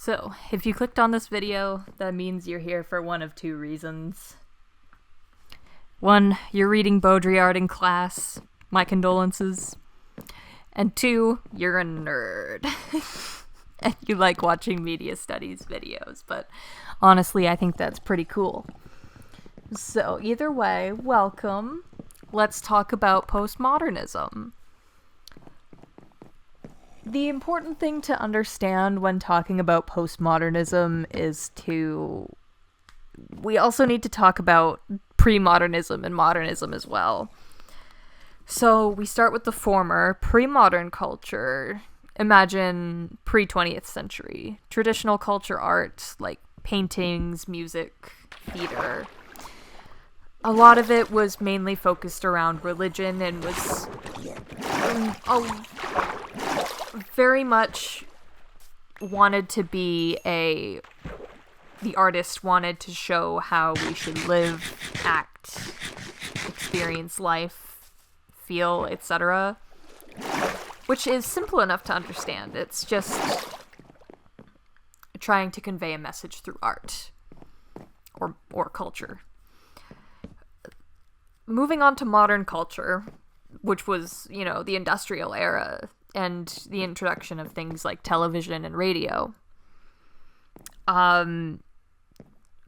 So, if you clicked on this video, that means you're here for one of two reasons. One, you're reading Baudrillard in class. My condolences. And two, you're a nerd. And you like watching media studies videos, but honestly, I think that's pretty cool. So, either way, welcome. Let's talk about postmodernism. The important thing to understand when talking about postmodernism is we also need to talk about pre-modernism and modernism as well. So we start with the former, pre-modern culture. Imagine pre-20th century. Traditional culture art, like paintings, music, theater. A lot of it was mainly focused around religion and was very much wanted to be the artist wanted to show how we should live, act, experience life, feel, etc. Which is simple enough to understand. It's just trying to convey a message through art or culture. Moving on to modern culture, which was, the industrial era and the introduction of things like television and radio,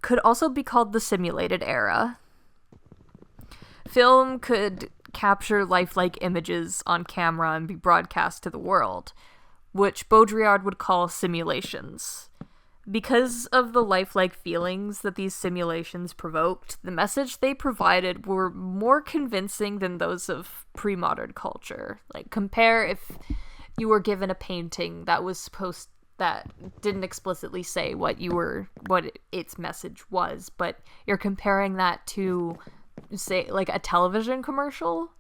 could also be called the simulated era. Film could capture lifelike images on camera and be broadcast to the world, which Baudrillard would call simulations. Because of the lifelike feelings that these simulations provoked, the message they provided were more convincing than those of pre-modern culture. Like, compare if you were given a painting that didn't explicitly say what its message was, but you're comparing that to, say, like a television commercial,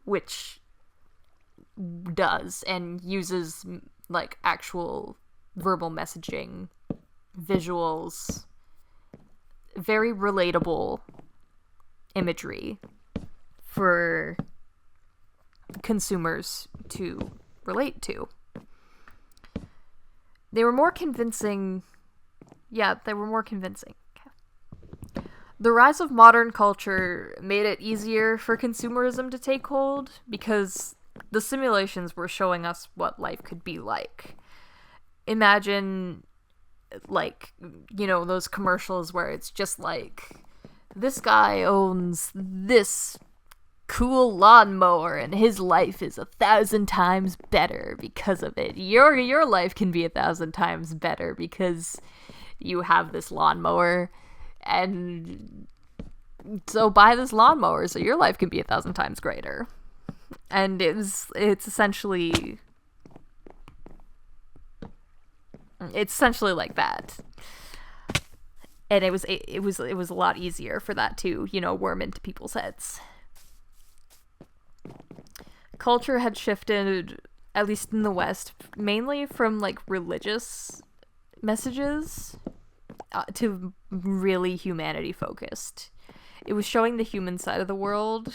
which does and uses like actual verbal messaging, visuals, very relatable imagery for consumers to relate to. They were more convincing. Yeah, they were more convincing. Okay. The rise of modern culture made it easier for consumerism to take hold because the simulations were showing us what life could be like. Imagine, like, those commercials where it's just like, this guy owns this cool lawnmower and his life is 1,000 times better because of it. Your life can be 1,000 times better because you have this lawnmower, and so buy this lawnmower so your life can be 1,000 times greater. And it's essentially like that. And it was a lot easier for that to, worm into people's heads. Culture had shifted, at least in the West, mainly from like religious messages to really humanity focused. It was showing the human side of the world,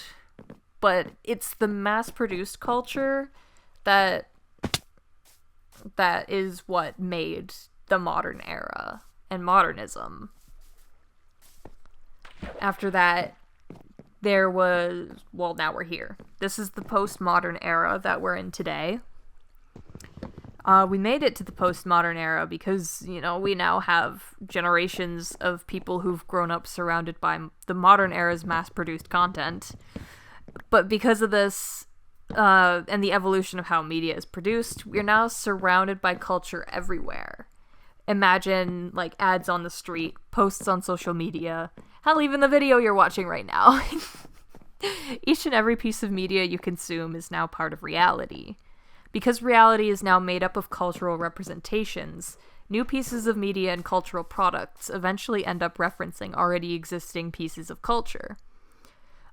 but it's the mass-produced culture that is what made the modern era and modernism. After that, now we're here. This is the postmodern era that we're in today. We made it to the postmodern era because, we now have generations of people who've grown up surrounded by the modern era's mass-produced content. But because of this, and the evolution of how media is produced, we're now surrounded by culture everywhere. Imagine, like, ads on the street, posts on social media, hell, even the video you're watching right now. Each and every piece of media you consume is now part of reality. Because reality is now made up of cultural representations, new pieces of media and cultural products eventually end up referencing already existing pieces of culture.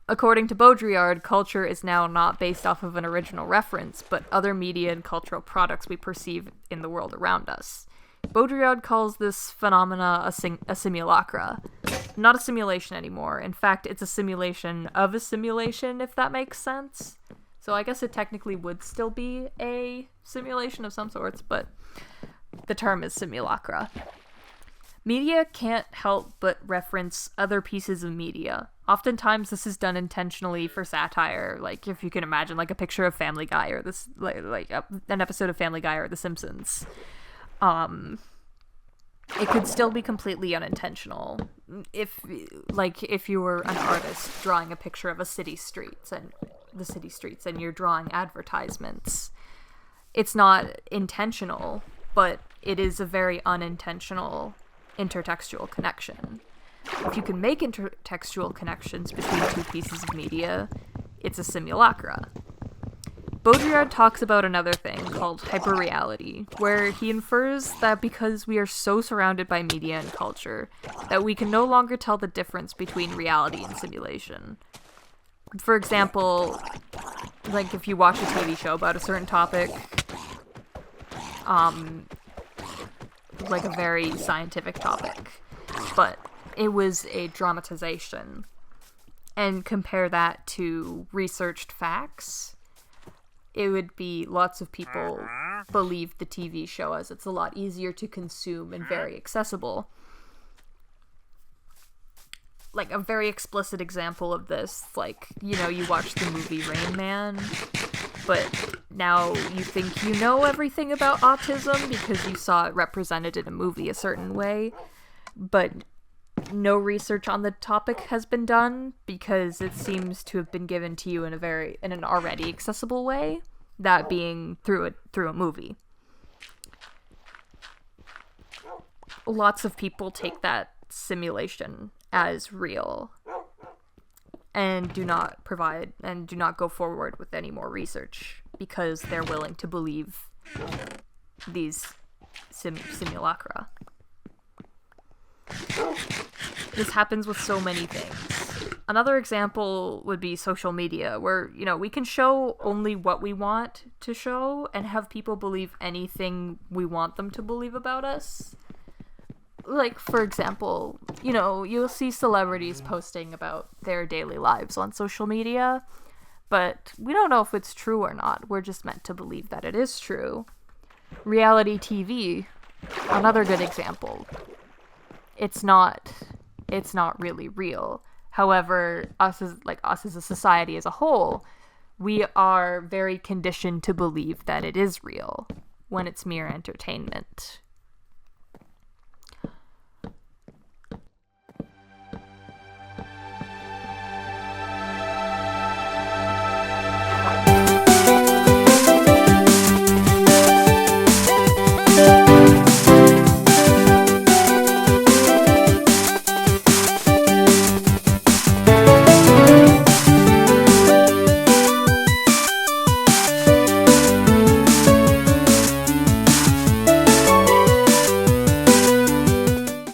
According to Baudrillard, culture is now not based off of an original reference, but other media and cultural products we perceive in the world around us. Baudrillard calls this phenomena a simulacra. Not a simulation anymore. In fact, it's a simulation of a simulation, if that makes sense. So I guess it technically would still be a simulation of some sorts, but the term is simulacra. Media can't help but reference other pieces of media. Oftentimes this is done intentionally for satire, like if you can imagine like a picture of Family Guy or this an episode of Family Guy or The Simpsons. It could still be completely unintentional. If you were an artist drawing a picture of city streets and you're drawing advertisements, it's not intentional, but it is a very unintentional intertextual connection. If you can make intertextual connections between two pieces of media, it's a simulacra. Baudrillard talks about another thing called hyperreality, where he infers that because we are so surrounded by media and culture, that we can no longer tell the difference between reality and simulation. For example, like if you watch a TV show about a certain topic, like a very scientific topic, but it was a dramatization, and compare that to researched facts, it would be lots of people believe the TV show as it's a lot easier to consume and very accessible. Like a very explicit example of this, like, you know, you watch the movie Rain Man, but now you think you know everything about autism because you saw it represented in a movie a certain way, but no research on the topic has been done because it seems to have been given to you in an already accessible way, that being through a movie. Lots of people take that simulation as real and do not go forward with any more research because they're willing to believe these simulacra. This happens with so many things. Another example would be social media, where, you know, we can show only what we want to show and have people believe anything we want them to believe about us. Like, for example, you know, you'll see celebrities posting about their daily lives on social media, but we don't know if it's true or not. We're just meant to believe that it is true. Reality TV, another good example. It's not really real. However, us as a society as a whole, we are very conditioned to believe that it is real when it's mere entertainment.